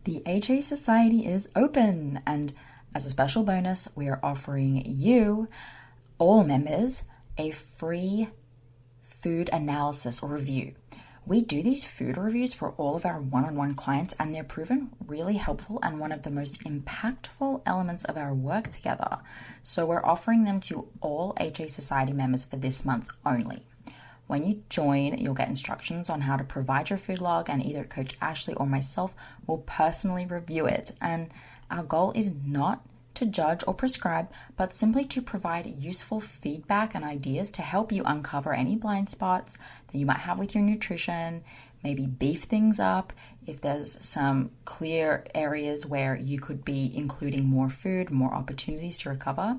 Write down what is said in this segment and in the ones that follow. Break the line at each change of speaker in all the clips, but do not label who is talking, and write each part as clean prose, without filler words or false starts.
The HA Society is open, and as a special bonus, we are offering you, all members, a free food analysis or review. We do these food reviews for all of our one-on-one clients, and they're proven really helpful and one of the most impactful elements of our work together. So we're offering them to all HA Society members for this month only. When you join, you'll get instructions on how to provide your food log, and either Coach Ashley or myself will personally review it. And our goal is not to judge or prescribe, but simply to provide useful feedback and ideas to help you uncover any blind spots that you might have with your nutrition, maybe beef things up if there's some clear areas where you could be including more food, more opportunities to recover.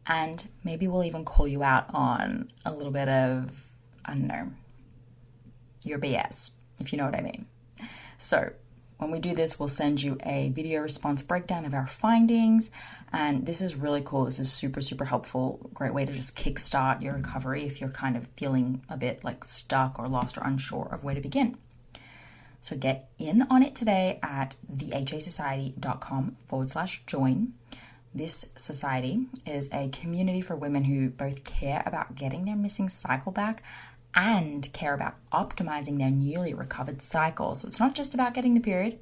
And maybe we'll even call you out on a little bit of, I don't know, your BS, if you know what I mean. So when we do this, we'll send you a video response breakdown of our findings. And this is really cool. This is super, super helpful. Great way to just kickstart your recovery if you're kind of feeling a bit like stuck or lost or unsure of where to begin. So get in on it today at thehasociety.com/join. This society is a community for women who both care about getting their missing cycle back and care about optimizing their newly recovered cycle. So it's not just about getting the period,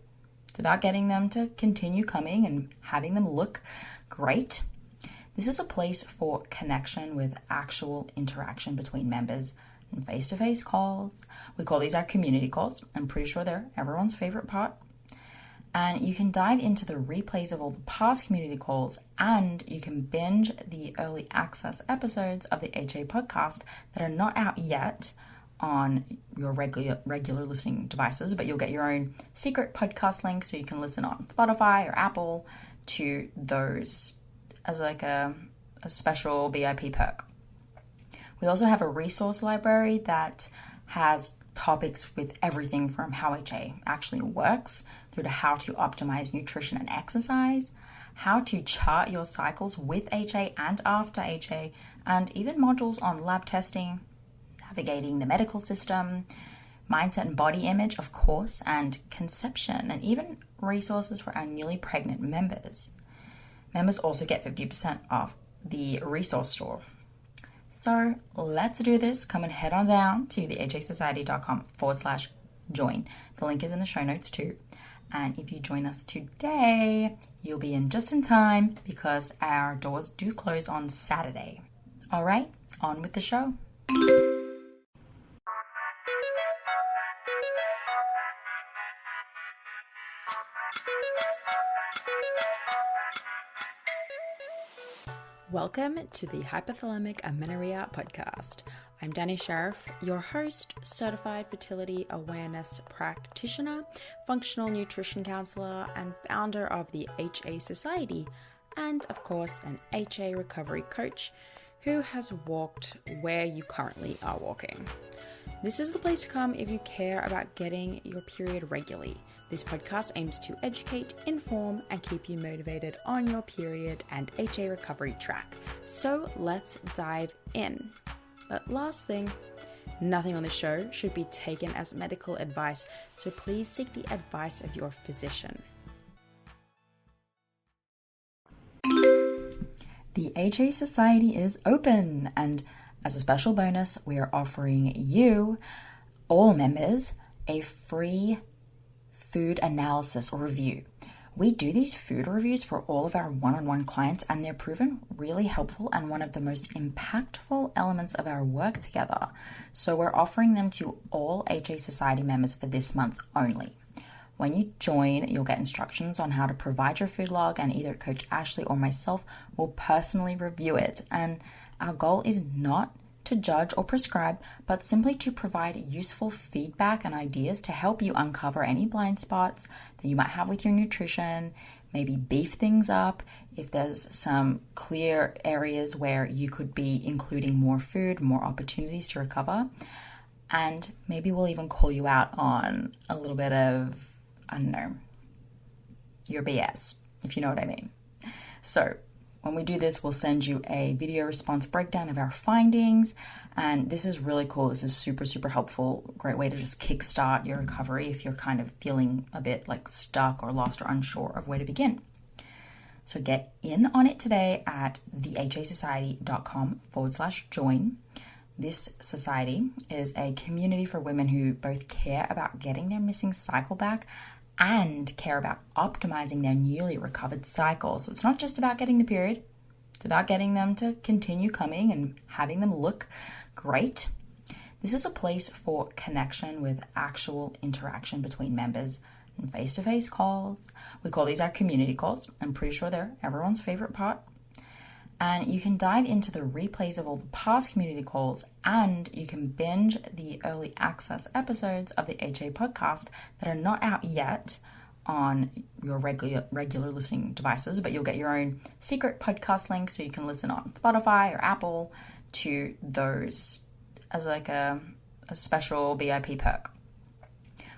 it's about getting them to continue coming and having them look great. This is a place for connection with actual interaction between members and face-to-face calls. We call these our community calls. I'm pretty sure they're everyone's favorite part. And you can dive into the replays of all the past community calls, and you can binge the early access episodes of the HA podcast that are not out yet on your regular listening devices, but you'll get your own secret podcast link so you can listen on Spotify or Apple to those as like a special VIP perk. We also have a resource library that has topics with everything from how HA actually works through to how to optimize nutrition and exercise, how to chart your cycles with HA and after HA, and even modules on lab testing, navigating the medical system, mindset and body image, of course, and conception, and even resources for our newly pregnant members. Members also get 50% off the resource store. So let's do this. Come and head on down to thehasociety.com/join. The link is in the show notes too. And if you join us today, you'll be in just in time because our doors do close on Saturday. All right, on with the show. Welcome to the Hypothalamic Amenorrhea Podcast. I'm Danny Sheriff, your host, certified fertility awareness practitioner, functional nutrition counselor, and founder of the HA Society, and of course, an HA recovery coach who has walked where you currently are walking. This is the place to come if you care about getting your period regularly. This podcast aims to educate, inform, and keep you motivated on your period and HA recovery track. So let's dive in. But last thing, nothing on the show should be taken as medical advice, so please seek the advice of your physician. The HA Society is open, and as a special bonus, we are offering you, all members, a free food analysis or review. We do these food reviews for all of our one-on-one clients, and they're proven really helpful and one of the most impactful elements of our work together. So we're offering them to all HA Society members for this month only. When you join, you'll get instructions on how to provide your food log, and either Coach Ashley or myself will personally review it. And our goal is not to judge or prescribe, but simply to provide useful feedback and ideas to help you uncover any blind spots that you might have with your nutrition, maybe beef things up if there's some clear areas where you could be including more food, more opportunities to recover. And maybe we'll even call you out on a little bit of, I don't know, your BS, if you know what I mean. So When we do this, we'll send you a video response breakdown of our findings. And this is really cool. This is super, super helpful. Great way to just kickstart your recovery if you're kind of feeling a bit like stuck or lost or unsure of where to begin. So get in on it today at thehasociety.com/join. This society is a community for women who both care about getting their missing cycle back and care about optimizing their newly recovered cycle. So it's not just about getting the period, it's about getting them to continue coming and having them look great. This is a place for connection with actual interaction between members and face-to-face calls. We call these our community calls. I'm pretty sure they're everyone's favorite part. And you can dive into the replays of all the past community calls, and you can binge the early access episodes of the HA podcast that are not out yet on your regular listening devices, but you'll get your own secret podcast link so you can listen on Spotify or Apple to those as like a special VIP perk.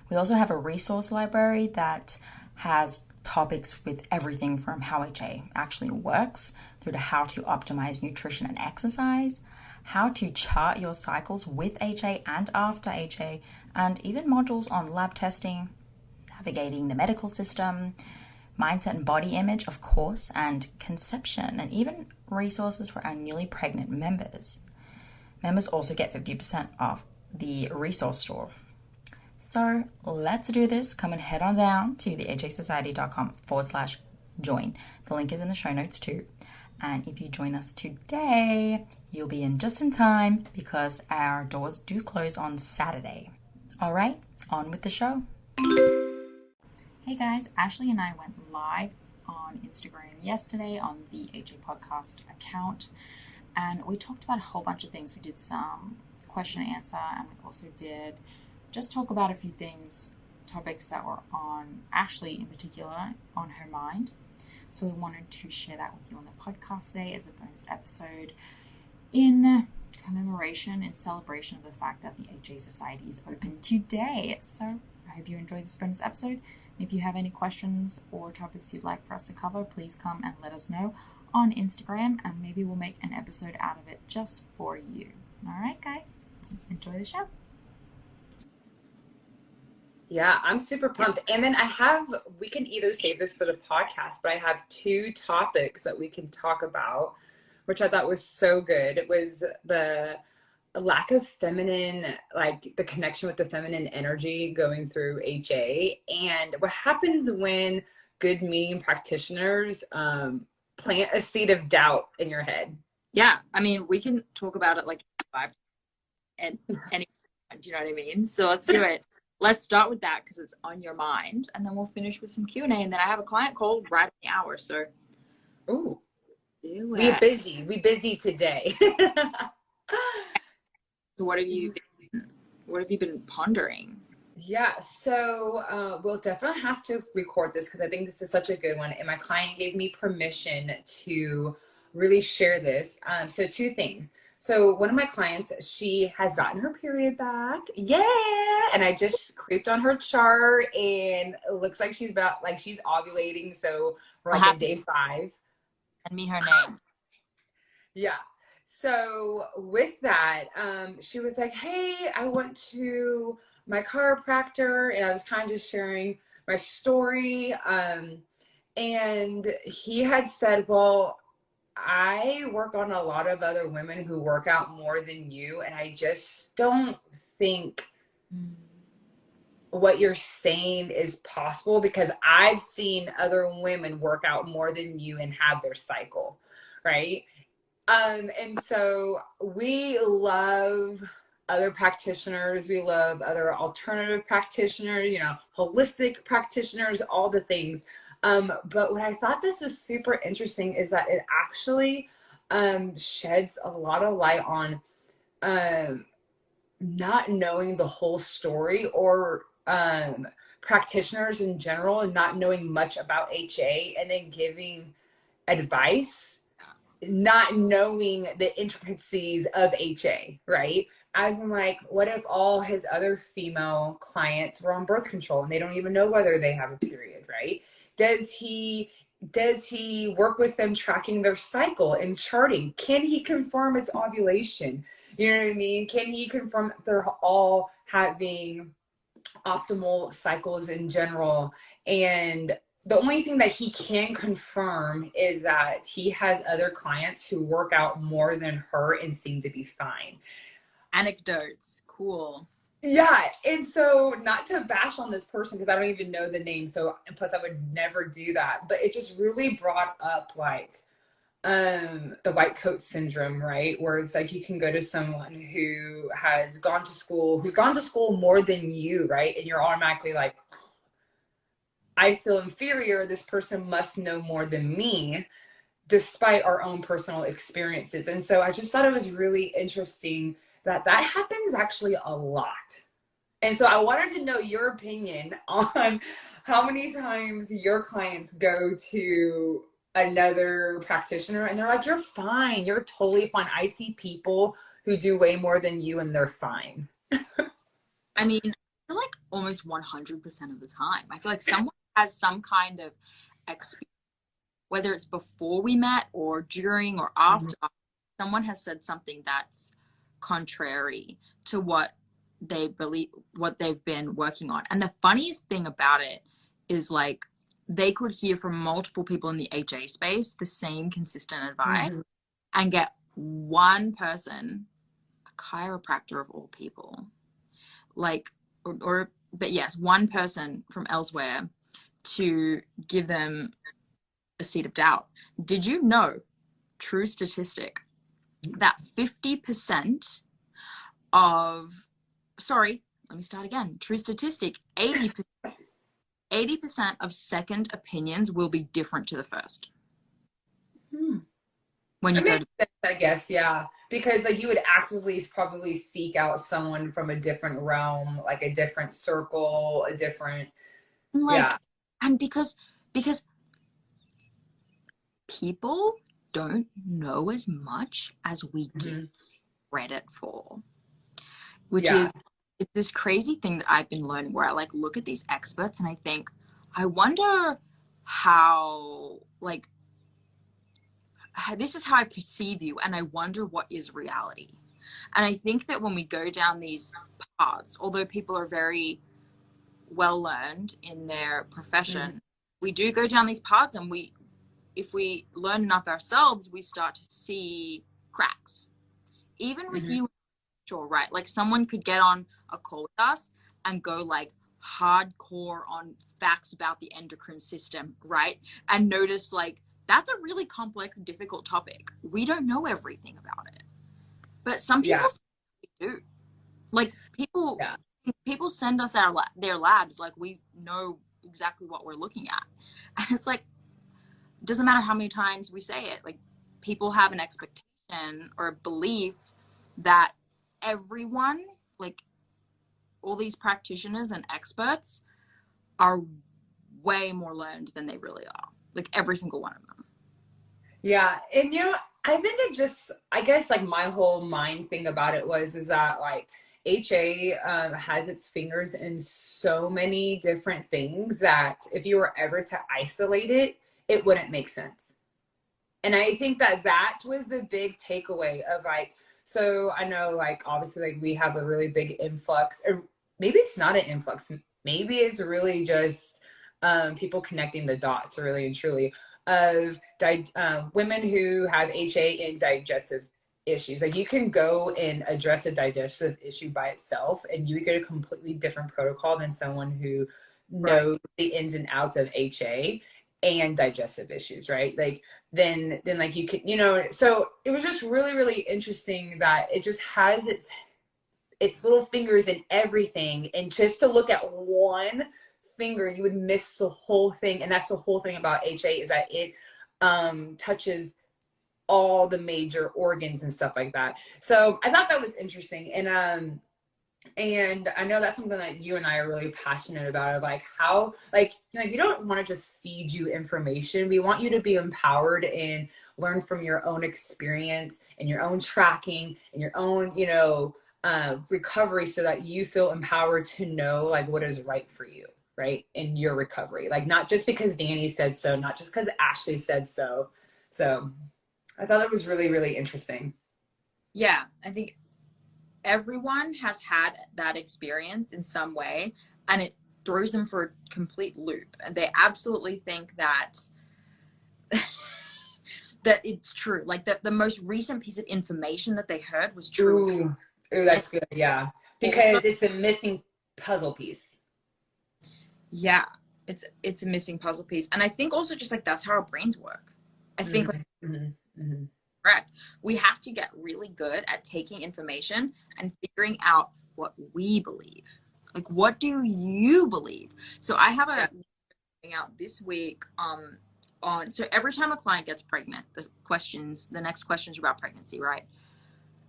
We also have a resource library that has topics with everything from how HA actually works through to how to optimize nutrition and exercise, how to chart your cycles with HA and after HA, and even modules on lab testing, navigating the medical system, mindset and body image, of course, and conception, and even resources for our newly pregnant members. Members also get 50% off the resource store. So let's do this. Come and head on down to thehasociety.com/join. The link is in the show notes too. And if you join us today, you'll be in just in time because our doors do close on Saturday. All right, on with the show. Hey guys, Ashley and I went live on Instagram yesterday on the HA Podcast account. And we talked about a whole bunch of things. We did some question and answer, and we also did just talk about a few things, topics that were on Ashley in particular, on her mind. So we wanted to share that with you on the podcast today as a bonus episode in commemoration and celebration of the fact that the HA Society is open today. So I hope you enjoyed this bonus episode. And if you have any questions or topics you'd like for us to cover, please come and let us know on Instagram, and maybe we'll make an episode out of it just for you. All right, guys, enjoy the show.
Yeah, I'm super pumped. And then we can either save this for the podcast, but I have 2 topics that we can talk about, which I thought was so good. It was the lack of feminine, like the connection with the feminine energy going through HA, and what happens when good meeting practitioners plant a seed of doubt in your head.
Yeah, I mean, we can talk about it like 5 and any, do you know what I mean? So let's do it. Let's start with that because it's on your mind, and then we'll finish with some Q&A, and then I have a client call right in the hour. So,
ooh,
we
busy today.
So what have you been pondering?
Yeah, so we'll definitely have to record this because I think this is such a good one, and my client gave me permission to really share this. So 2 things. So one of my clients, she has gotten her period back. Yeah. And I just creeped on her chart, and it looks like she's ovulating. So we're like on day 5.
Send me her name.
Yeah. So with that, she was like, hey, I went to my chiropractor, and I was kind of just sharing my story. And he had said, well, I work on a lot of other women who work out more than you, and I just don't think what you're saying is possible because I've seen other women work out more than you and have their cycle, right? And so we love other practitioners. We love other alternative practitioners, holistic practitioners, all the things. But what I thought this was super interesting is that it actually sheds a lot of light on not knowing the whole story, or practitioners in general and not knowing much about HA and then giving advice, not knowing the intricacies of HA, right? As in, like, what if all his other female clients were on birth control and they don't even know whether they have a period, right? Does he Does he work with them tracking their cycle and charting? Can he confirm its ovulation? You know what I mean? Can he confirm that they're all having optimal cycles in general? And the only thing that he can confirm is that he has other clients who work out more than her and seem to be fine.
Anecdotes. Cool.
Yeah. And so, not to bash on this person because I don't even know the name. So, and plus I would never do that. But it just really brought up like the white coat syndrome, right? Where it's like you can go to someone who has gone to school, who's gone to school more than you, right? And you're automatically like, I feel inferior. This person must know more than me, despite our own personal experiences. And so I just thought it was really interesting that that happens actually a lot. And so I wanted to know your opinion on how many times your clients go to another practitioner and they're like, you're fine. You're totally fine. I see people who do way more than you and they're fine.
I mean, I feel like almost 100% of the time. I feel like someone has some kind of experience, whether it's before we met or during or after, someone has said something that's contrary to what they believe, what they've been working on. And the funniest thing about it is like they could hear from multiple people in the HA space the same consistent advice and get one person, a chiropractor of all people, like, but yes, one person from elsewhere to give them a seed of doubt. Did you know, true statistic, that 50% of, sorry, let me start again. True statistic, 80% of second opinions will be different to the first. When you go to,
I guess, yeah. Because like you would actively probably seek out someone from a different realm, like a different circle, a different,
like,
yeah.
And because people don't know as much as we give credit for, which is, it's this crazy thing that I've been learning where I like look at these experts and I think, I wonder how, like, this is how I perceive you, and I wonder what is reality. And I think that when we go down these paths, although people are very well learned in their profession, we do go down these paths, and if we learn enough ourselves, we start to see cracks. Even with you, sure, right? Like someone could get on a call with us and go like hardcore on facts about the endocrine system, right? And notice like, that's a really complex, difficult topic. We don't know everything about it. But some people do. Like people send us their labs like we know exactly what we're looking at. And it's like, it doesn't matter how many times we say it. Like people have an expectation or a belief that everyone, like all these practitioners and experts, are way more learned than they really are. Like every single one of them.
Yeah. And you know, I think it just, I guess like my whole mind thing about it is that like HA has its fingers in so many different things that if you were ever to isolate it, it wouldn't make sense. And I think that that was the big takeaway of like, so I know like obviously like we have a really big influx, or maybe it's not an influx. Maybe it's really just people connecting the dots really and truly of women who have HA and digestive issues. Like you can go and address a digestive issue by itself and you get a completely different protocol than someone who knows the ins and outs of HA and digestive issues, right? Like then like you can, you know, so it was just really, really interesting that it just has its little fingers in everything. And just to look at one finger, you would miss the whole thing. And that's the whole thing about HA is that it touches all the major organs and stuff like that. So I thought that was interesting. And I know that's something that you and I are really passionate about, like how, like, you know, we don't want to just feed you information. We want you to be empowered and learn from your own experience and your own tracking and your own, you know, recovery so that you feel empowered to know like what is right for you. right, in your recovery. Like, not just because Danny said so, not just because Ashley said so. So I thought it was really, really interesting.
Yeah, I think everyone has had that experience in some way, and it throws them for a complete loop. And they absolutely think that that it's true. Like the most recent piece of information that they heard was true.
Ooh, that's good. Yeah. Because it's a missing puzzle piece.
Yeah. It's a missing puzzle piece. And I think also just like that's how our brains work. I think correct. We have to get really good at taking information and figuring out what we believe. Like, what do you believe? So I have a thing out this week on so every time a client gets pregnant, the next questions are about pregnancy, right?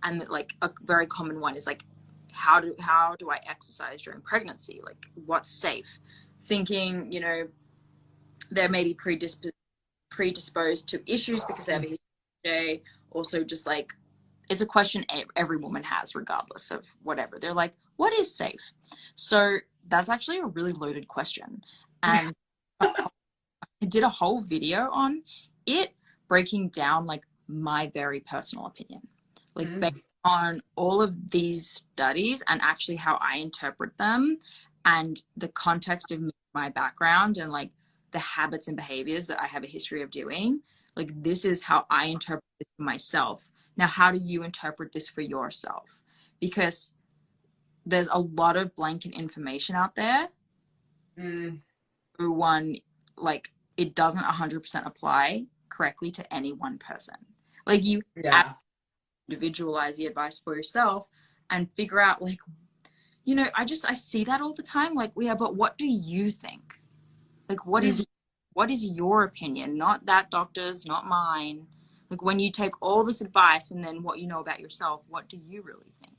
And like a very common one is like, how do I exercise during pregnancy? Like, what's safe? Thinking, you know, they may be predisposed to issues because they have a history. Also, just like, it's a question every woman has, regardless of whatever. They're like, what is safe? So that's actually a really loaded question. And I did a whole video on it, breaking down like my very personal opinion, like based on all of these studies and actually how I interpret them and the context of my background and like the habits and behaviors that I have a history of doing. Like, this is how I interpret it for myself. Now, how do you interpret this for yourself? Because there's a lot of blanket information out there. One, like, it doesn't 100% apply correctly to any one person. Like, you individualize the advice for yourself and figure out, like, you know, I see that all the time. Like, yeah, but what do you think? Like, what is your opinion? Not that doctor's, not mine. Like, when you take all this advice and then what you know about yourself, what do you really think?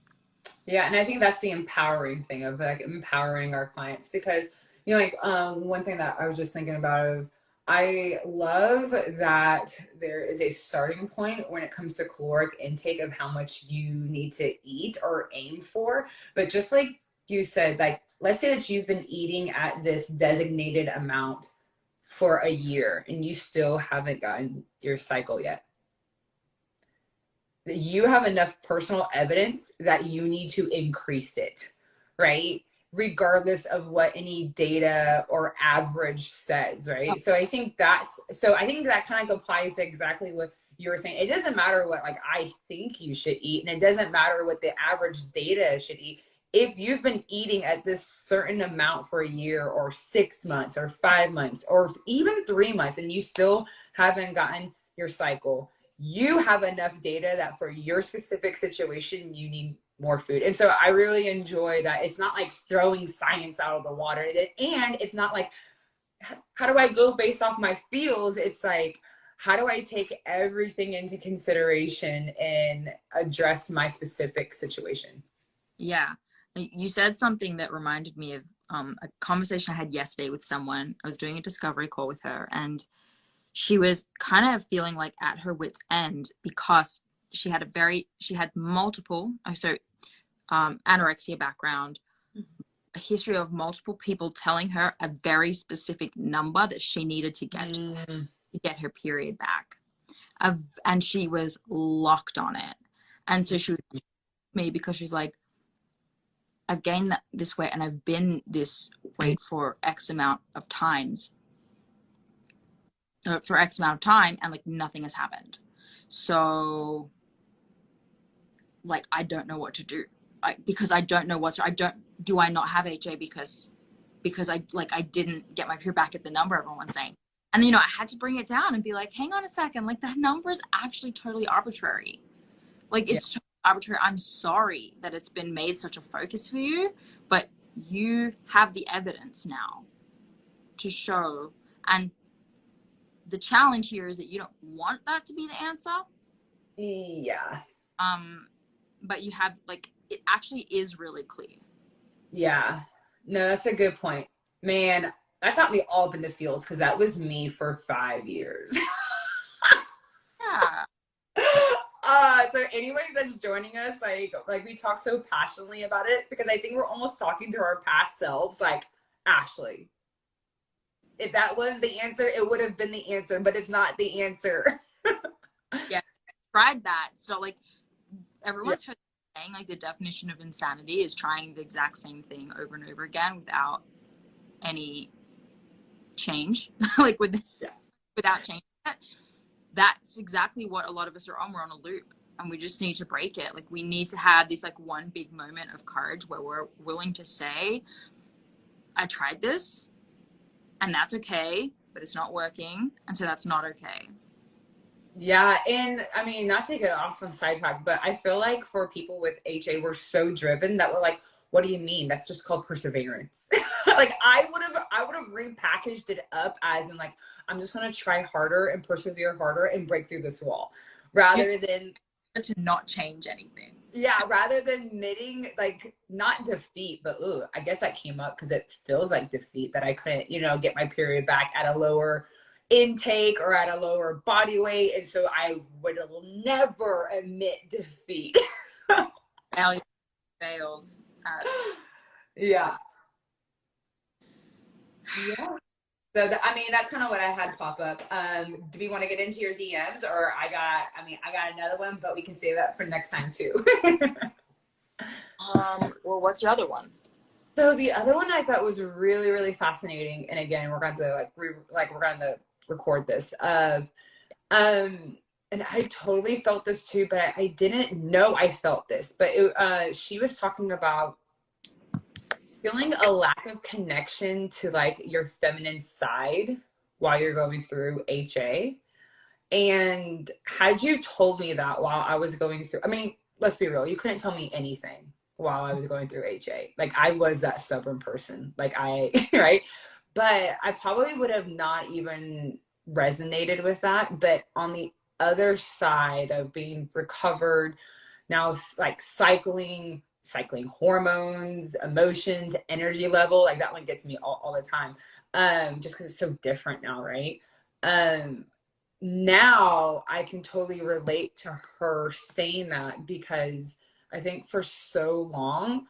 Yeah, and I think that's the empowering thing of like empowering our clients, because, you know, like one thing that I was just thinking about, I love that there is a starting point when it comes to caloric intake of how much you need to eat or aim for. But just like you said, like, let's say that you've been eating at this designated amount for a year and you still haven't gotten your cycle yet. You have enough personal evidence that you need to increase it, right? Regardless of what any data or average says, right? So I think that kind of applies to exactly what you were saying. It doesn't matter what like I think you should eat, and it doesn't matter what the average data should eat. If you've been eating at this certain amount for a year or 6 months or 5 months or even 3 months and you still haven't gotten your cycle, you have enough data that for your specific situation, you need more food. And so I really enjoy that. It's not like throwing science out of the water. And it's not like, how do I go based off my feels? It's like, how do I take everything into consideration and address my specific situation?
Yeah. You said something that reminded me of a conversation I had yesterday with someone. I was doing a discovery call with her, and she was kind of feeling like at her wit's end because she had multiple, anorexia background, a history of multiple people telling her a very specific number that she needed to get to get her period back. And she was locked on it. And so she was me because she's like, I've gained this weight and I've been this weight for X amount of time, and like nothing has happened. So like, I don't know what to do. Because I don't know do I not have HA because I didn't get my period back at the number everyone's saying. And you know, I had to bring it down and be like, hang on a second, like that number is actually totally arbitrary. Like it's totally arbitrary. I'm sorry that it's been made such a focus for you, but you have the evidence now to show. And the challenge here is that you don't want that to be the answer.
Yeah.
But you have, like, it actually is really clear.
Yeah. No, that's a good point. Man, that got me all up in the feels because that was me for 5 years.
Yeah.
So anybody that's joining us, like we talk so passionately about it because I think we're almost talking to our past selves, like, Ashley, if that was the answer, it would have been the answer, but it's not the answer.
Yeah, I tried that. So like everyone's heard saying like the definition of insanity is trying the exact same thing over and over again without any change, like without changing it. That's exactly what a lot of us are on. We're on a loop, and we just need to break it. Like we need to have this like one big moment of courage where we're willing to say, I tried this and that's okay, but it's not working, and so that's not okay.
Yeah, and I mean, not to get off on sidetrack, but I feel like for people with HA, we're so driven that we're like, what do you mean? That's just called perseverance. Like I would have repackaged it up as in like, I'm just gonna try harder and persevere harder and break through this wall, rather than
to not change anything.
Yeah, rather than admitting like not defeat, but I guess that came up because it feels like defeat that I couldn't, get my period back at a lower intake or at a lower body weight, and so I would never admit defeat.
Now you failed.
Yeah. So that's kind of what I had pop up. Do we want to get into your DMs, or I got another one, but we can save that for next time too.
Well, what's your other one?
So the other one I thought was really, really fascinating, and again, we're going to we're going to record this. And I totally felt this too, but I didn't know I felt this. But she was talking about feeling a lack of connection to like your feminine side while you're going through HA. And had you told me that while I was going through, let's be real, you couldn't tell me anything while I was going through HA. Like I was that stubborn person, right? But I probably would have not even resonated with that. But on the other side of being recovered, now like cycling hormones, emotions, energy level, like that one gets me all the time. Just because it's so different now, right? Now I can totally relate to her saying that, because I think for so long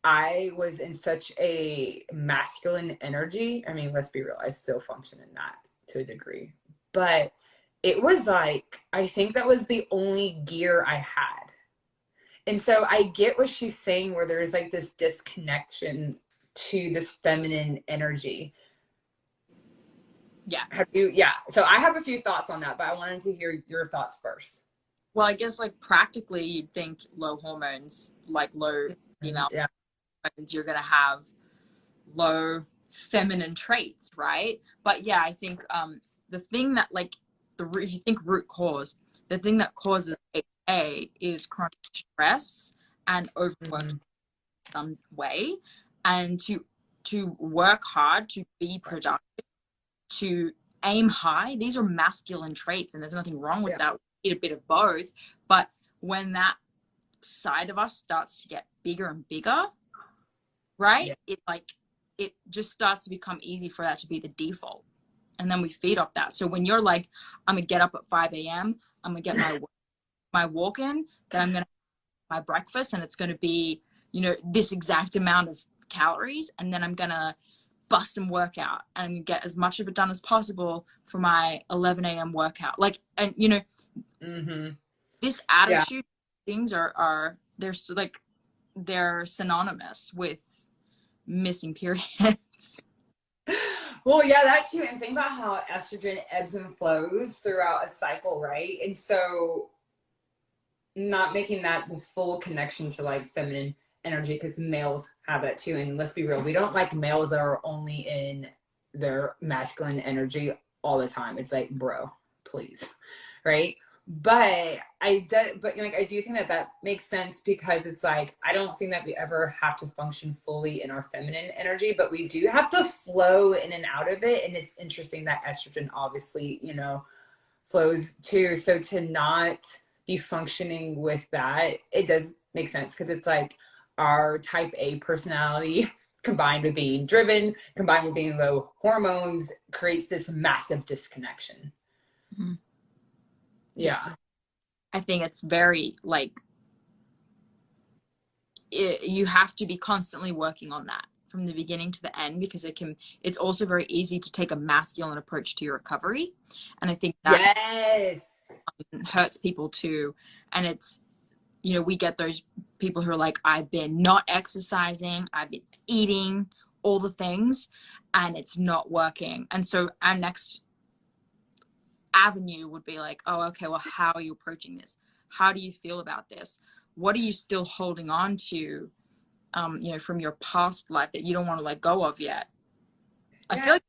I was in such a masculine energy. Let's be real, I still function in that to a degree, but it was like, I think that was the only gear I had. And so I get what she's saying, where there's like this disconnection to this feminine energy.
Yeah.
So I have a few thoughts on that, but I wanted to hear your thoughts first.
Well, I guess like practically you'd think low hormones, like low female hormones, you're going to have low feminine traits, right? But yeah, I think the thing that like, if you think root cause, the thing that causes HA is chronic stress and overwork in some way. And to work hard, to be productive, to aim high, these are masculine traits, and there's nothing wrong with that. We need a bit of both. But when that side of us starts to get bigger and bigger, right? It just starts to become easy for that to be the default. And then we feed off that. So when you're like, I'm gonna get up at 5 a.m., I'm gonna get my walk in, then I'm gonna have my breakfast, and it's gonna be, this exact amount of calories, and then I'm gonna bust some workout and get as much of it done as possible for my 11 a.m. workout. This attitude things they're synonymous with missing periods.
Well, yeah, that too. And think about how estrogen ebbs and flows throughout a cycle, right? And so not making that the full connection to like feminine energy, because males have that too. And let's be real, we don't like males that are only in their masculine energy all the time. It's like, bro, please, right? But I do think that makes sense, because it's like, I don't think that we ever have to function fully in our feminine energy, but we do have to flow in and out of it. And it's interesting that estrogen obviously, flows too. So to not be functioning with that, it does make sense, because it's like our type A personality combined with being driven, combined with being low hormones, creates this massive disconnection.
Mm-hmm.
Yeah.
Yes. I think it's very you have to be constantly working on that. from the beginning to the end, because it's also very easy to take a masculine approach to your recovery. And I think that
yes,
hurts people too. And it's, we get those people who are like, I've been not exercising, I've been eating all the things, and it's not working. And so our next avenue would be like, oh, okay, well, how are you approaching this? How do you feel about this? What are you still holding on to, from your past life that you don't want to let go of yet? I feel like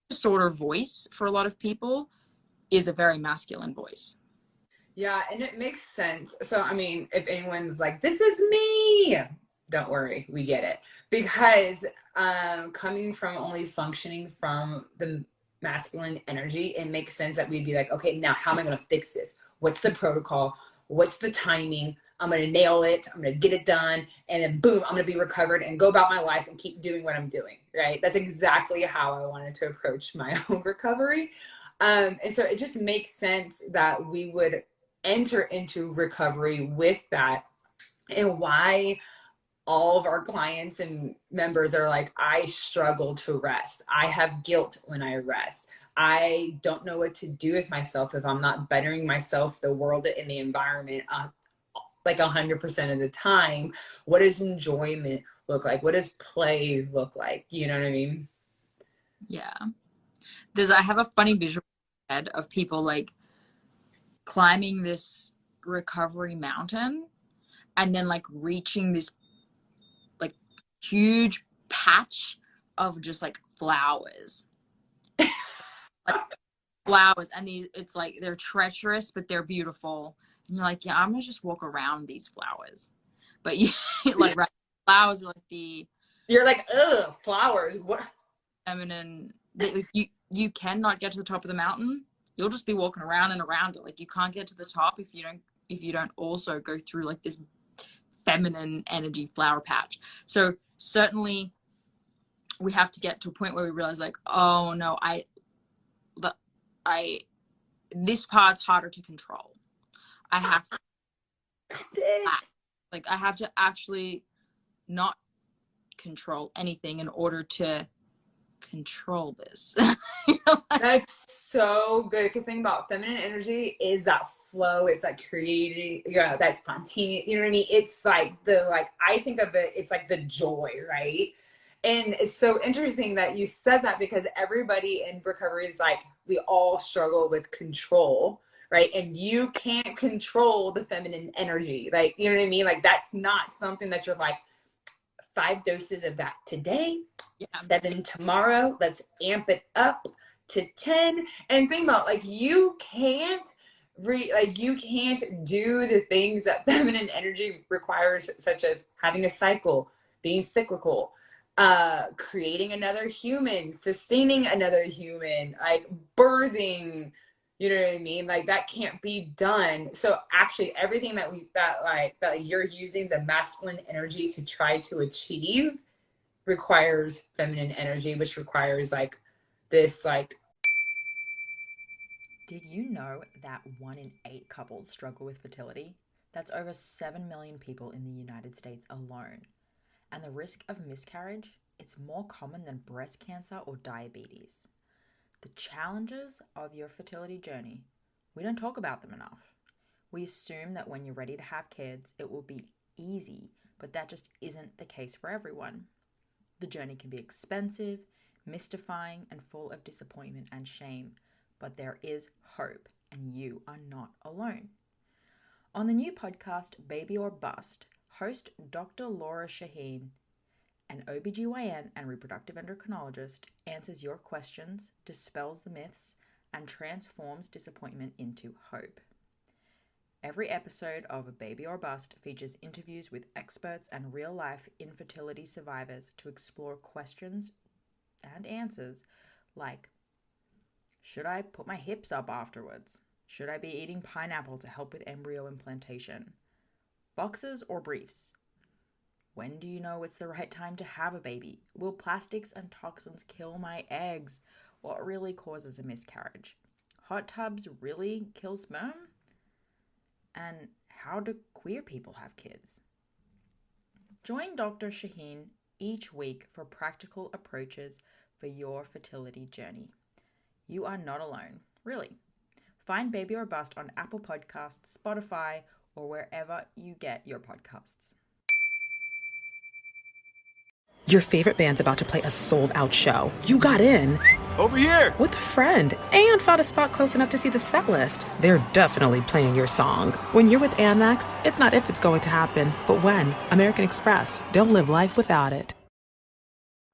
the disorder voice for a lot of people is a very masculine voice.
Yeah, and it makes sense. So, I mean, if anyone's like, this is me, don't worry, we get it. Because coming from only functioning from the masculine energy, it makes sense that we'd be like, okay, now how am I going to fix this? What's the protocol? What's the timing? I'm going to nail it. I'm going to get it done. And then boom, I'm going to be recovered and go about my life and keep doing what I'm doing, right? That's exactly how I wanted to approach my own recovery. And so it just makes sense that we would enter into recovery with that, and why all of our clients and members are like, I struggle to rest. I have guilt when I rest. I don't know what to do with myself if I'm not bettering myself, the world, and the environment like 100% of the time. What does enjoyment look like? What does play look like? You know what I mean?
Yeah. I have a funny visual in my head of people like climbing this recovery mountain and then like reaching this like huge patch of just like flowers. Like flowers, and it's like they're treacherous but they're beautiful, and you're like, yeah, I'm gonna just walk around these flowers. But you like right, flowers are like
you're like, ugh, flowers, what?
Feminine. You cannot get to the top of the mountain. You'll just be walking around and around it. Like you can't get to the top if you don't also go through like this feminine energy flower patch. So certainly we have to get to a point where we realize like, oh no, this part's harder to control. I have to I have to actually not control anything in order to control this.
That's so good, because think about feminine energy is that flow. It's like creating, that spontaneous, you know what I mean? It's like I think of it, it's like the joy, right? And it's so interesting that you said that, because everybody in recovery is like, we all struggle with control, right? And you can't control the feminine energy. Like, you know what I mean? Like, that's not something that you're like, 5 doses of that today, 7 tomorrow. Let's amp it up to 10. And think about, like, you can't do the things that feminine energy requires, such as having a cycle, being cyclical, creating another human, sustaining another human, like birthing, you know what I mean? Like that can't be done. So actually everything that you're using the masculine energy to try to achieve requires feminine energy, which requires like this, like.
Did you know that 1 in 8 couples struggle with fertility? That's over 7 million people in the United States alone. And the risk of miscarriage, it's more common than breast cancer or diabetes. The challenges of your fertility journey, we don't talk about them enough. We assume that when you're ready to have kids, it will be easy, but that just isn't the case for everyone. The journey can be expensive, mystifying, and full of disappointment and shame, but there is hope, and you are not alone. On the new podcast, Baby or Bust, host Dr. Laura Shaheen, an OBGYN and reproductive endocrinologist, answers your questions, dispels the myths, and transforms disappointment into hope. Every episode of A Baby or Bust features interviews with experts and real-life infertility survivors to explore questions and answers like, should I put my hips up afterwards? Should I be eating pineapple to help with embryo implantation? Boxers or briefs? When do you know it's the right time to have a baby? Will plastics and toxins kill my eggs? What really causes a miscarriage? Hot tubs really kill sperm? And how do queer people have kids? Join Dr. Shaheen each week for practical approaches for your fertility journey. You are not alone, really. Find Baby or Bust on Apple Podcasts, Spotify, or wherever you get your podcasts.
Your favorite band's about to play a sold-out show. You got in.
Over here!
With a friend. And found a spot close enough to see the set list. They're definitely playing your song. When you're with Amex, it's not if it's going to happen, but when. American Express. Don't live life without it.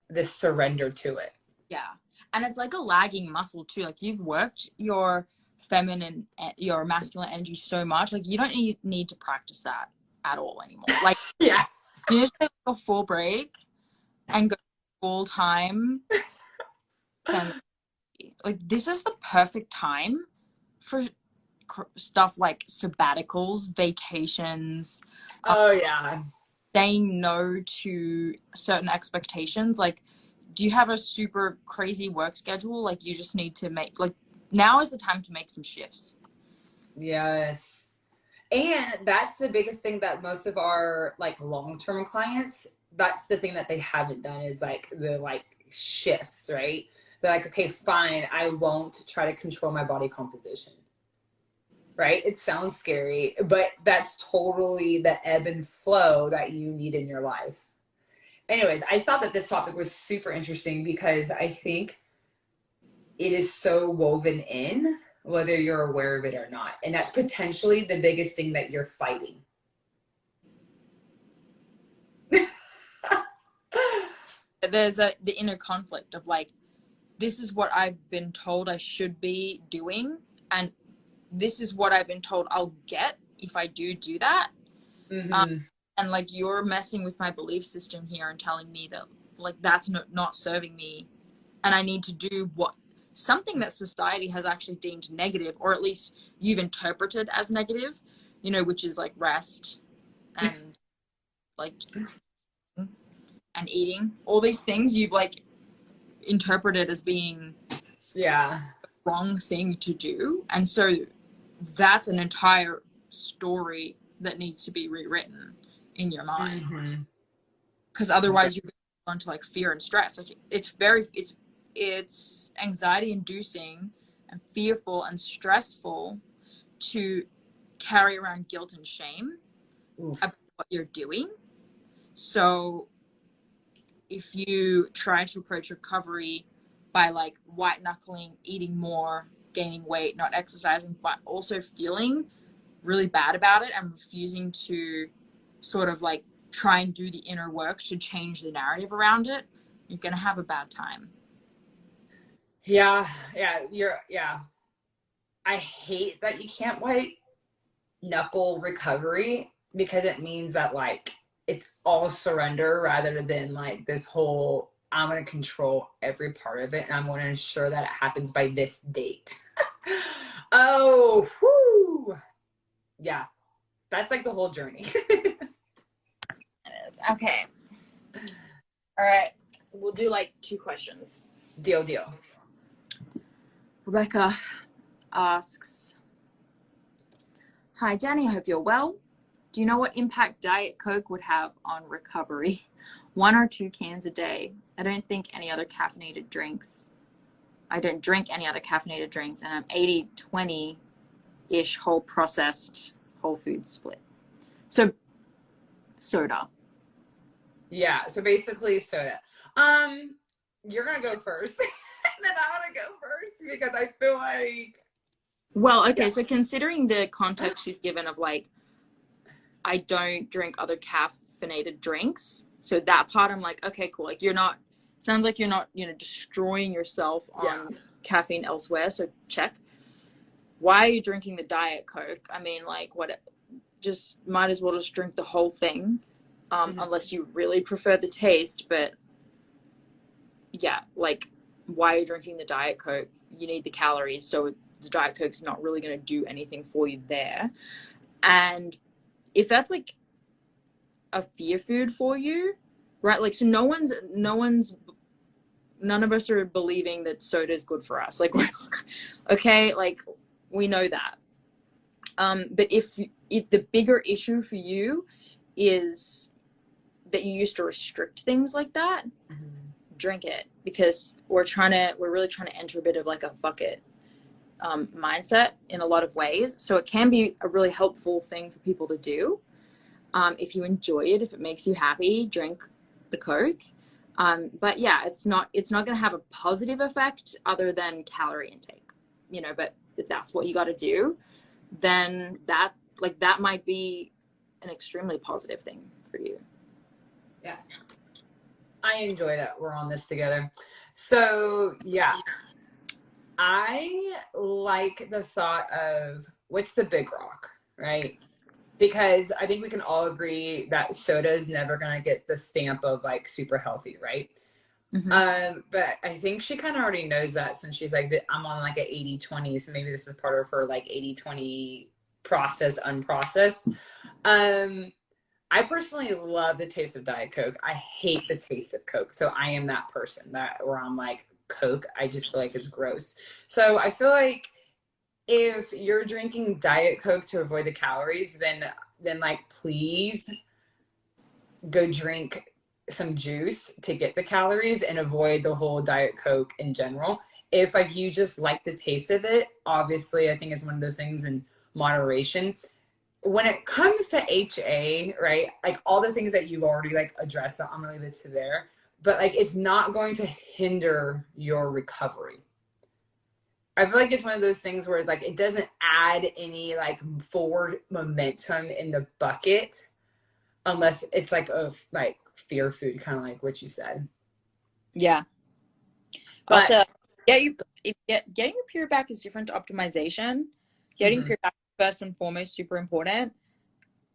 This surrender to it.
Yeah. And it's like a lagging muscle too. Like you've worked your feminine, your masculine energy so much. Like you don't need to practice that at all anymore. Like
Yeah.
you just take a full break and go full time. Like this is the perfect time for stuff like sabbaticals, vacations.
Oh yeah.
Saying no to certain expectations. Like, do you have a super crazy work schedule? Like you just need to make, like, now is the time to make some shifts.
Yes. And that's the biggest thing that most of our like long-term clients, that's the thing that they haven't done is like the like shifts, right? They're like, okay, fine, I won't try to control my body composition. Right? It sounds scary, but that's totally the ebb and flow that you need in your life. Anyways, I thought that this topic was super interesting because I think it is so woven in, whether you're aware of it or not. And that's potentially the biggest thing that you're fighting.
There's the inner conflict of like, this is what I've been told I should be doing, and this is what I've been told I'll get if I do that. Mm-hmm. And like you're messing with my belief system here and telling me that like that's not serving me, and I need to do something that society has actually deemed negative, or at least you've interpreted as negative, you know, which is like rest and like and eating. All these things you've like interpreted as being the wrong thing to do. And so that's an entire story that needs to be rewritten in your mind. Because otherwise you're going to like fear and stress. Like it's anxiety inducing and fearful and stressful to carry around guilt and shame about what you're doing. So if you try to approach recovery by like white knuckling, eating more, gaining weight, not exercising, but also feeling really bad about it and refusing to sort of like try and do the inner work to change the narrative around it, you're going to have a bad time.
Yeah. I hate that you can't white knuckle recovery because it means that like it's all surrender rather than like this whole I'm going to control every part of it and I'm going to ensure that it happens by this date. Oh, whoo. Yeah. That's like the whole journey.
It is. Okay. All right. We'll do like 2 questions.
Deal.
Rebecca asks, hi, Danny, I hope you're well. Do you know what impact Diet Coke would have on recovery? 1 or 2 cans a day. I don't drink any other caffeinated drinks. And I'm 80-20-ish whole processed whole food split. So soda.
Yeah, so basically soda. You're going to go first. And then I'm going to go first because I feel like...
Well, okay, so considering the context she's given of like, I don't drink other caffeinated drinks. So that part I'm like, okay, cool. Like sounds like you're not, destroying yourself on caffeine elsewhere. So check. Why are you drinking the Diet Coke? I mean, like just might as well just drink the whole thing. Unless you really prefer the taste, but yeah, like why are you drinking the Diet Coke? You need the calories. So the Diet Coke's not really going to do anything for you there. And if that's like a fear food for you, right? Like, so none of us are believing that soda is good for us. Like, okay, like we know that. But if the bigger issue for you is that you used to restrict things like that, drink it, because we're really trying to enter a bit of like a fuck it mindset in a lot of ways. So it can be a really helpful thing for people to do. If you enjoy it, if it makes you happy, drink the Coke. But yeah, it's not going to have a positive effect other than calorie intake, you know, but if that's what you got to do, then that might be an extremely positive thing for you.
Yeah. I enjoy that we're on this together. So yeah, I like the thought of what's the big rock, right? Because I think we can all agree that soda is never going to get the stamp of like super healthy, right? But I think she kind of already knows that, since she's like, I'm on like an 80-20, so maybe this is part of her like 80-20 process, unprocessed. I personally love the taste of Diet Coke. I hate the taste of Coke. So I am that person where I'm like, Coke, I just feel like it's gross. So I feel like if you're drinking Diet Coke to avoid the calories, then like, please go drink some juice to get the calories and avoid the whole Diet Coke in general. If like you just like the taste of it, obviously I think it's one of those things in moderation. When it comes to HA, right, like all the things that you've already like addressed, so I'm gonna leave it to there, but like it's not going to hinder your recovery. I feel like it's one of those things where like it doesn't add any like forward momentum in the bucket unless it's like a like fear food, kind of like what you said.
Yeah.
But
also, getting your period back is different to optimization. Getting your period back first and foremost, super important.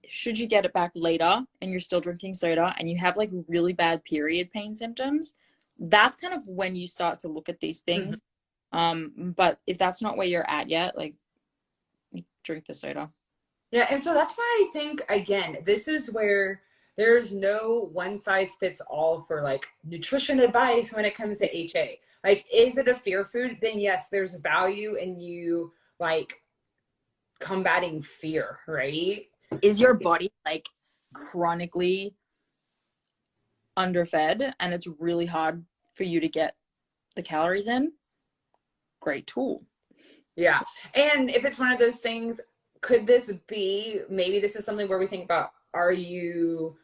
Should you get it back later and you're still drinking soda and you have like really bad period pain symptoms, that's kind of when you start to look at these things. But if that's not where you're at yet, like, drink the soda.
Yeah, and so that's why I think, again, this is where there's no one size fits all for like nutrition advice when it comes to HA. Like, is it a fear food? Then yes, there's value in you like combating fear, right?
Is your body like chronically underfed and it's really hard for you to get the calories in? Great tool.
Yeah. And if it's one of those things, could this be, maybe this is something where we think about, are you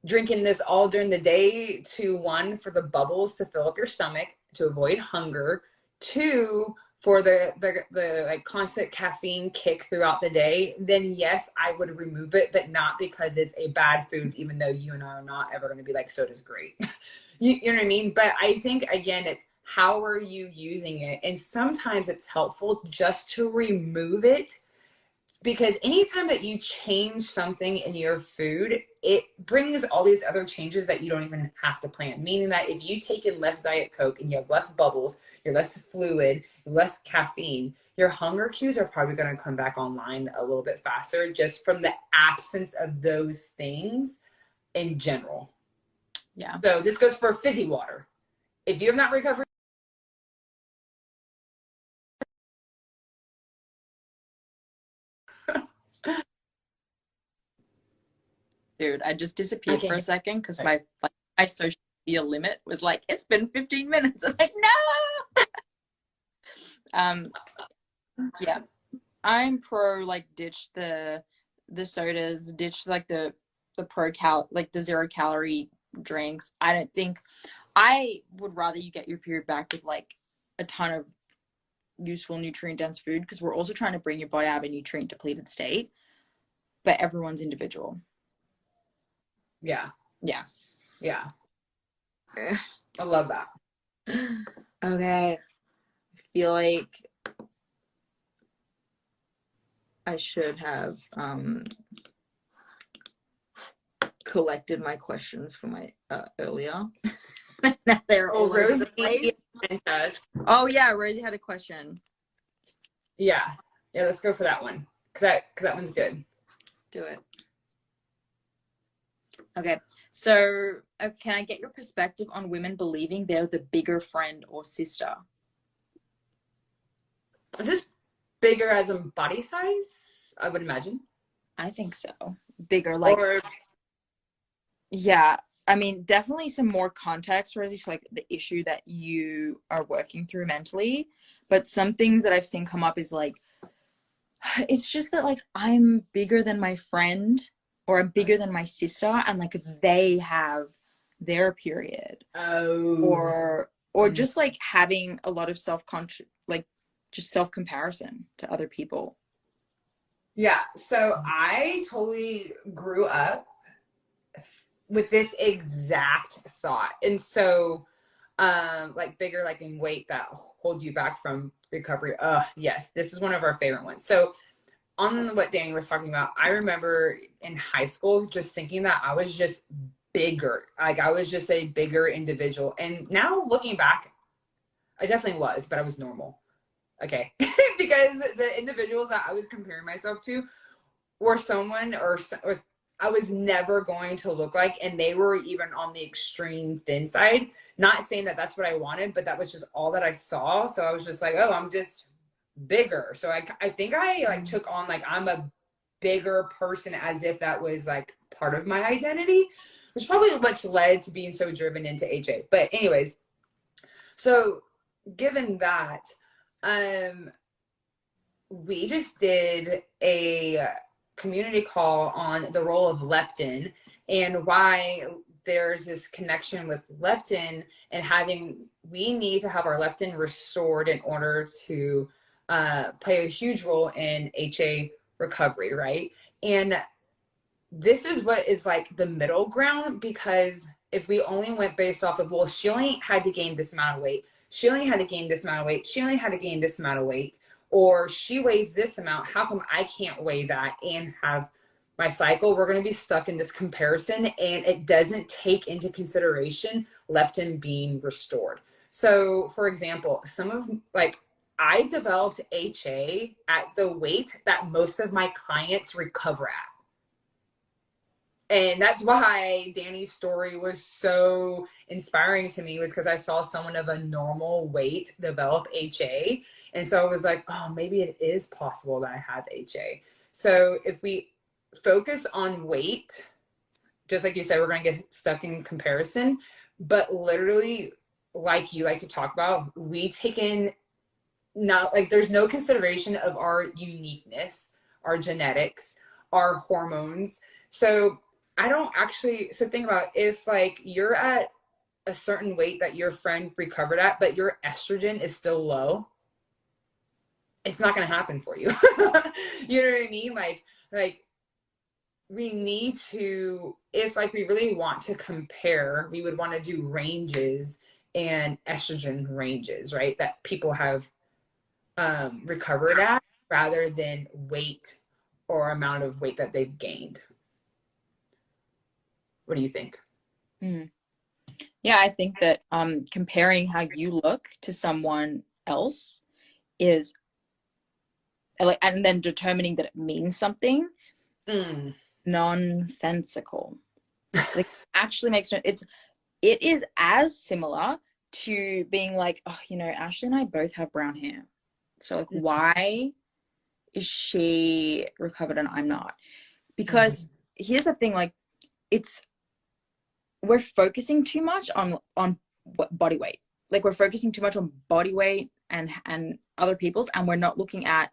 drinking this all during the day to, one, for the bubbles to fill up your stomach to avoid hunger, two, for the like constant caffeine kick throughout the day, then yes, I would remove it, but not because it's a bad food, even though you and I are not ever going to be like, soda's great. you know what I mean? But I think, again, it's how are you using it? And sometimes it's helpful just to remove it, because anytime that you change something in your food, it brings all these other changes that you don't even have to plan. Meaning that if you take in less Diet Coke and you have less bubbles, you're less fluid, less caffeine, your hunger cues are probably going to come back online a little bit faster just from the absence of those things in general.
Yeah.
So this goes for fizzy water. If you have not recovered,
Dude, I just disappeared for a second because my social media limit was like, it's been 15 minutes. I'm like, no. Yeah, I'm pro like ditch the sodas, ditch like the the 0 calorie drinks. I would rather you get your period back with like a ton of useful nutrient dense food, because we're also trying to bring your body out of a nutrient depleted state, but everyone's individual.
Yeah. I love that.
Okay. I feel like I should have collected my questions from my earlier. Now they're all over the place. Oh yeah, Rosie had a question.
Yeah, let's go for that one, because that one's good.
Do it. Okay, so can I get your perspective on women believing they're the bigger friend or sister?
Is this bigger as in body size? I would imagine.
I think so. Bigger, like,
or
Yeah, I mean, definitely some more context, Rosie, to like the issue that you are working through mentally. But some things that I've seen come up is like, it's just that like I'm bigger than my friend or I'm bigger than my sister, and like they have their period.
Oh.
Or just like having a lot of like just self-comparison to other people.
Yeah, so I totally grew up with this exact thought. And so like bigger, like in weight, that holds you back from recovery. Yes, this is one of our favorite ones. So on what Danny was talking about, I remember in high school just thinking that I was just bigger. Like I was just a bigger individual. And now looking back, I definitely was, but I was normal. Okay. Because the individuals that I was comparing myself to were someone or I was never going to look like, and they were even on the extreme thin side. Not saying that that's what I wanted, but that was just all that I saw. So I was just like, oh, I'm just bigger. So I think I like took on like I'm a bigger person as if that was like part of my identity, which probably which led to being so driven into HA. But anyways, so given that, we just did a community call on the role of leptin and why there's this connection with leptin and we need to have our leptin restored in order to play a huge role in HA recovery, right? And this is what is like the middle ground, because if we only went based off of, well, she only had to gain this amount of weight, she only had to gain this amount of weight, she only had to gain this amount of weight, or she weighs this amount, how come I can't weigh that and have my cycle? We're going to be stuck in this comparison, and it doesn't take into consideration leptin being restored. So for example, I developed HA at the weight that most of my clients recover at. And that's why Danny's story was so inspiring to me, was because I saw someone of a normal weight develop HA. And so I was like, oh, maybe it is possible that I have HA. So if we focus on weight, just like you said, we're going to get stuck in comparison. But literally, like you like to talk about, we take in there's no consideration of our uniqueness, our genetics, our hormones. So think about if like you're at a certain weight that your friend recovered at, but your estrogen is still low, it's not going to happen for you. You know what I mean? Like we need to, if like we really want to compare, we would want to do ranges and estrogen ranges, right? That people have recovered at, rather than weight or amount of weight that they've gained. What do you think?
Yeah, I think that comparing how you look to someone else is like, and then determining that it means something, nonsensical. Like actually makes no, it is as similar to being like, oh, you know, Ashley and I both have brown hair. So like, why is she recovered and I'm not? Because here's the thing, like we're focusing too much on body weight. Like we're focusing too much on body weight and other people's, and we're not looking at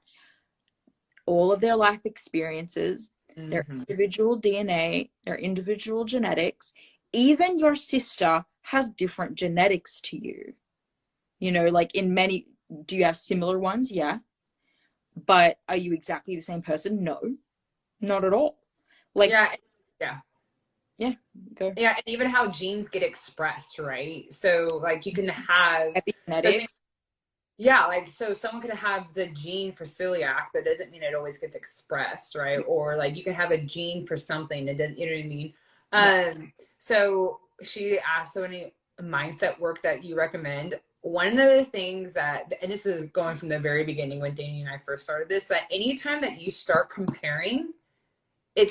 all of their life experiences, their individual DNA, their individual genetics. Even your sister has different genetics to you. You know, like do you have similar ones? Yeah. But are you exactly the same person? No, not at all. Like, yeah, go.
Yeah, and even how genes get expressed, right? So like you can have
epigenetics.
Yeah, like so someone can have the gene for celiac, but doesn't mean it always gets expressed, right? Or like you can have a gene for something, it doesn't, you know what I mean?
Yeah.
So she asked, so any mindset work that you recommend? One of the things that, and this is going from the very beginning when Danny and I first started this, that anytime that you start comparing,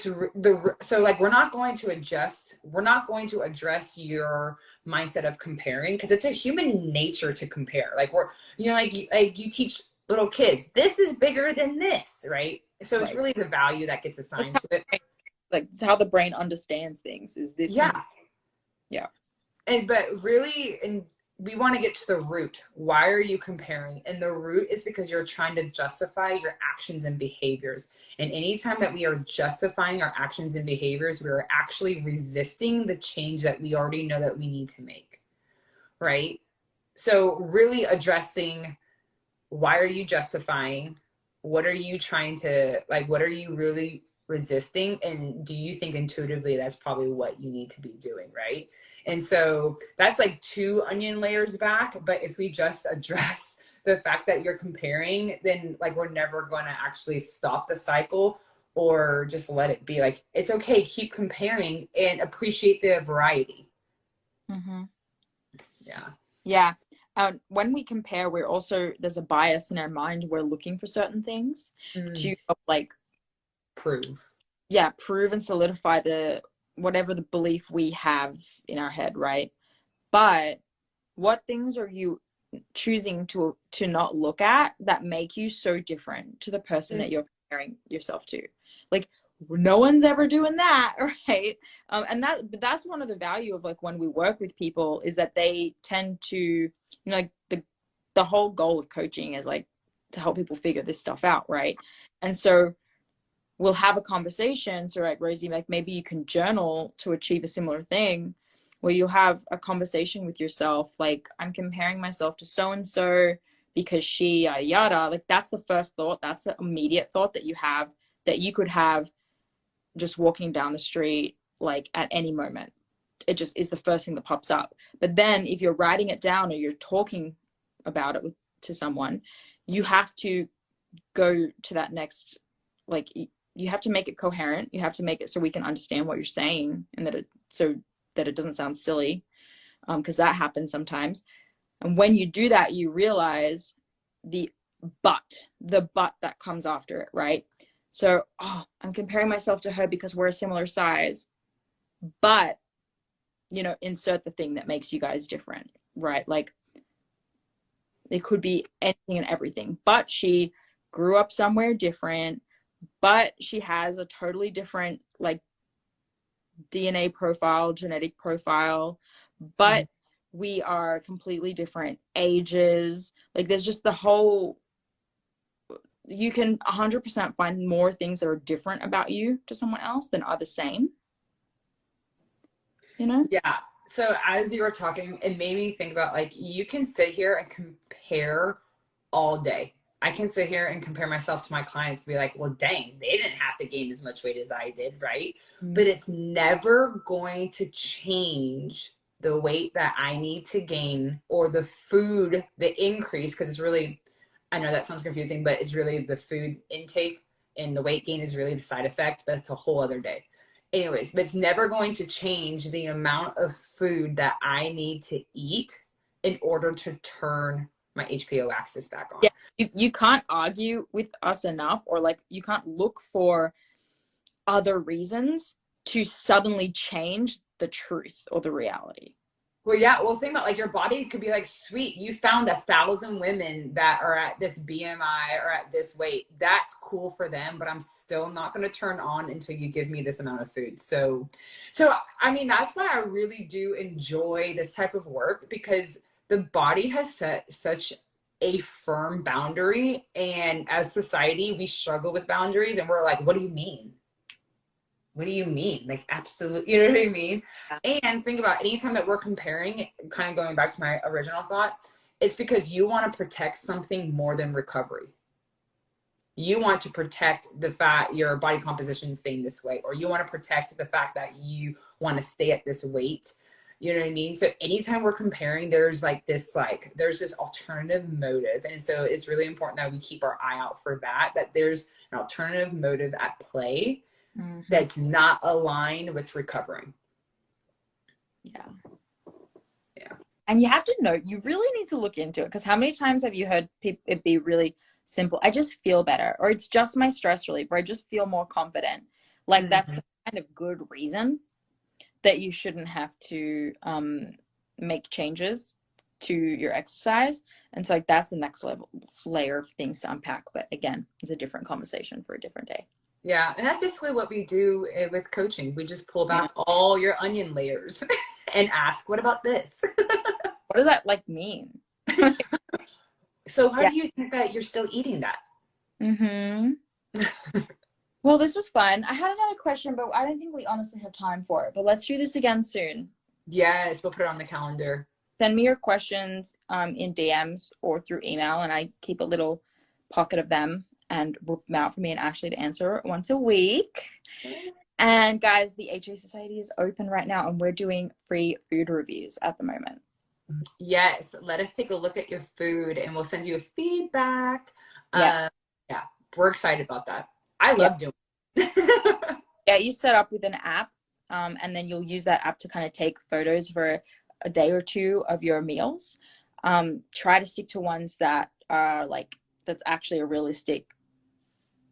so like we're not going to address your mindset of comparing, because it's a human nature to compare. Like you teach little kids, this is bigger than this, right? So it's really the value that gets assigned to it.
like it's how the brain understands things is this.
Yeah.
Yeah.
But really, and we want to get to the root. Why are you comparing? And the root is because you're trying to justify your actions and behaviors. And anytime that we are justifying our actions and behaviors, we are actually resisting the change that we already know that we need to make, right? So really addressing, why are you justifying? What are you trying to, like, what are you really resisting? And do you think intuitively that's probably what you need to be doing, right? And so that's like 2 onion layers back. But if we just address the fact that you're comparing, then like we're never going to actually stop the cycle or just let it be. Like, it's okay, keep comparing and appreciate the variety.
Mm-hmm.
Yeah.
Yeah. When we compare, we're also, there's a bias in our mind. We're looking for certain things to like
prove
and solidify whatever the belief we have in our head, right? But what things are you choosing to not look at that make you so different to the person that you're comparing yourself to? Like, no one's ever doing that, right? And that's one of the value of like when we work with people is that they tend to, you know, like the whole goal of coaching is like to help people figure this stuff out, right? And so we'll have a conversation. So like, Rosie, like maybe you can journal to achieve a similar thing, where you'll have a conversation with yourself, like, I'm comparing myself to so-and-so because she yada yada. Like, that's the first thought. That's the immediate thought that you have, that you could have just walking down the street, like at any moment. It just is the first thing that pops up. But then if you're writing it down or you're talking about it to someone, you have to go to that next, like, you have to make it coherent. You have to make it so we can understand what you're saying, and that it doesn't sound silly, because that happens sometimes. And when you do that, you realize the but that comes after it, right? So, I'm comparing myself to her because we're a similar size, but, you know, insert the thing that makes you guys different, right? Like, it could be anything and everything, but she grew up somewhere different, but she has a totally different, like, DNA profile, genetic profile, but we are completely different ages. Like, there's just the whole, you can 100% find more things that are different about you to someone else than are the same, you know?
Yeah. So as you were talking, it made me think about, like, you can sit here and compare all day. I can sit here and compare myself to my clients and be like, well, dang, they didn't have to gain as much weight as I did, right? But it's never going to change the weight that I need to gain, or the food, the increase, because it's really, I know that sounds confusing, but it's really the food intake, and the weight gain is really the side effect, but it's a whole other day. Anyways, but it's never going to change the amount of food that I need to eat in order to turn my HPO axis back on.
Yeah, you can't argue with us enough, or like, you can't look for other reasons to suddenly change the truth or the reality.
Well, yeah. Well, think about, like, your body could be like, sweet, you found 1,000 women that are at this BMI or at this weight. That's cool for them, but I'm still not going to turn on until you give me this amount of food. So I mean, that's why I really do enjoy this type of work, because the body has set such a firm boundary, and as society, we struggle with boundaries, and we're like, what do you mean? What do you mean? Like, absolutely, you know what I mean? Yeah. And think about, anytime that we're comparing, kind of going back to my original thought, it's because you want to protect something more than recovery. You want to protect the fact your body composition is staying this way, or you want to protect the fact that you want to stay at this weight. You know what I mean? So anytime we're comparing, there's this alternative motive. And so it's really important that we keep our eye out for that there's an alternative motive at play that's not aligned with recovering.
Yeah.
Yeah.
And you have to know, you really need to look into it, because how many times have you heard it be really simple? I just feel better, or it's just my stress relief, or I just feel more confident. Like, that's kind of good reason that you shouldn't have to make changes to your exercise. And so, like, that's the next layer of things to unpack. But again, it's a different conversation for a different day.
Yeah. And that's basically what we do with coaching. We just pull back all your onion layers and ask, what about this?
What does that like mean?
So how do you think that you're still eating that?
Well, this was fun. I had another question, but I don't think we honestly have time for it. But let's do this again soon.
Yes, we'll put it on the calendar.
Send me your questions in DMs or through email, and I keep a little pocket of them and whip them out for me and Ashley to answer once a week. And guys, the HA Society is open right now, and we're doing free food reviews at the moment.
Yes, let us take a look at your food, and we'll send you a feedback.
Yeah,
we're excited about that. I love doing it.
Yeah, you set up with an app, and then you'll use that app to kind of take photos for a day or two of your meals. Try to stick to ones that are like, that's actually a realistic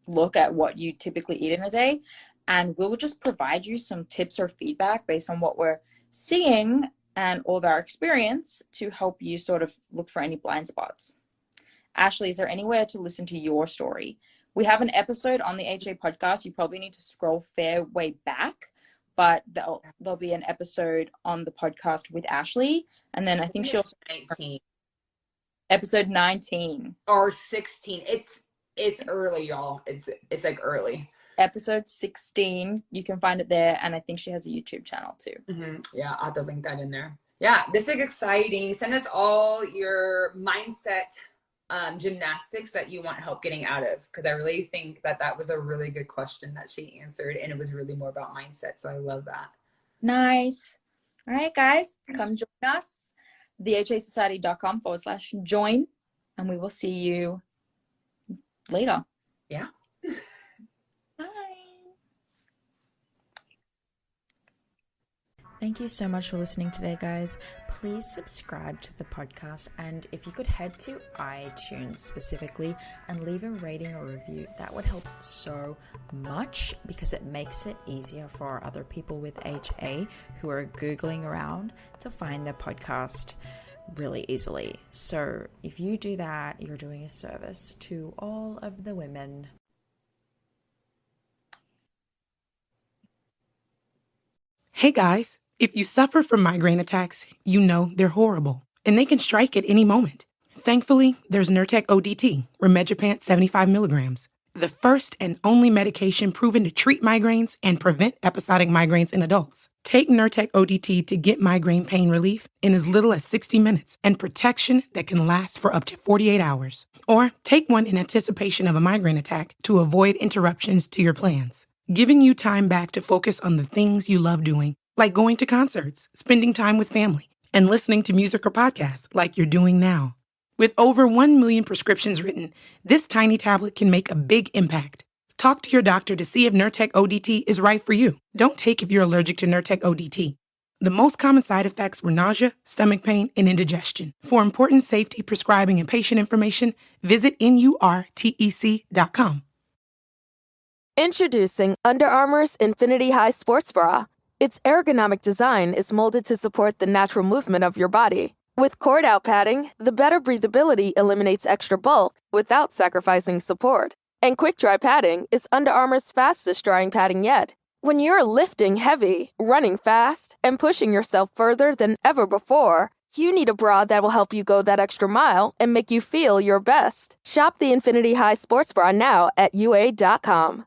look at what you typically eat in a day. And we'll just provide you some tips or feedback based on what we're seeing and all of our experience to help you sort of look for any blind spots. Ashley, is there anywhere to listen to your story? We have an episode on the HA podcast. You probably need to scroll fair way back, but there'll be an episode on the podcast with Ashley. And then I think she'll
19.
Episode 19
or 16. It's early, y'all. It's like early.
Episode 16. You can find it there, and I think she has a YouTube channel too.
Yeah, I'll have to link that in there. Yeah, this is exciting. Send us all your mindset gymnastics that you want help getting out of, because I really think that was a really good question that she answered, and it was really more about mindset. So I love that.
Nice. All right, guys, come join us. thehasociety.com/join, and we will see you later.
Yeah.
Bye.
Thank you so much for listening today, guys. Please subscribe to the podcast, and if you could head to iTunes specifically and leave a rating or review, that would help so much, because it makes it easier for other people with HA who are Googling around to find the podcast really easily. So if you do that, you're doing a service to all of the women.
Hey guys, if you suffer from migraine attacks, you know they're horrible, and they can strike at any moment. Thankfully, there's Nurtec ODT, rimegepant 75 milligrams, the first and only medication proven to treat migraines and prevent episodic migraines in adults. Take Nurtec ODT to get migraine pain relief in as little as 60 minutes and protection that can last for up to 48 hours. Or take one in anticipation of a migraine attack to avoid interruptions to your plans, giving you time back to focus on the things you love doing, like going to concerts, spending time with family, and listening to music or podcasts like you're doing now. With over 1 million prescriptions written, this tiny tablet can make a big impact. Talk to your doctor to see if Nurtec ODT is right for you. Don't take if you're allergic to Nurtec ODT. The most common side effects were nausea, stomach pain, and indigestion. For important safety, prescribing, and patient information, visit NURTEC.com.
Introducing Under Armour's Infinity High Sports Bra. Its ergonomic design is molded to support the natural movement of your body. With cord-out padding, the better breathability eliminates extra bulk without sacrificing support. And quick-dry padding is Under Armour's fastest-drying padding yet. When you're lifting heavy, running fast, and pushing yourself further than ever before, you need a bra that will help you go that extra mile and make you feel your best. Shop the Infinity High Sports Bra now at UA.com.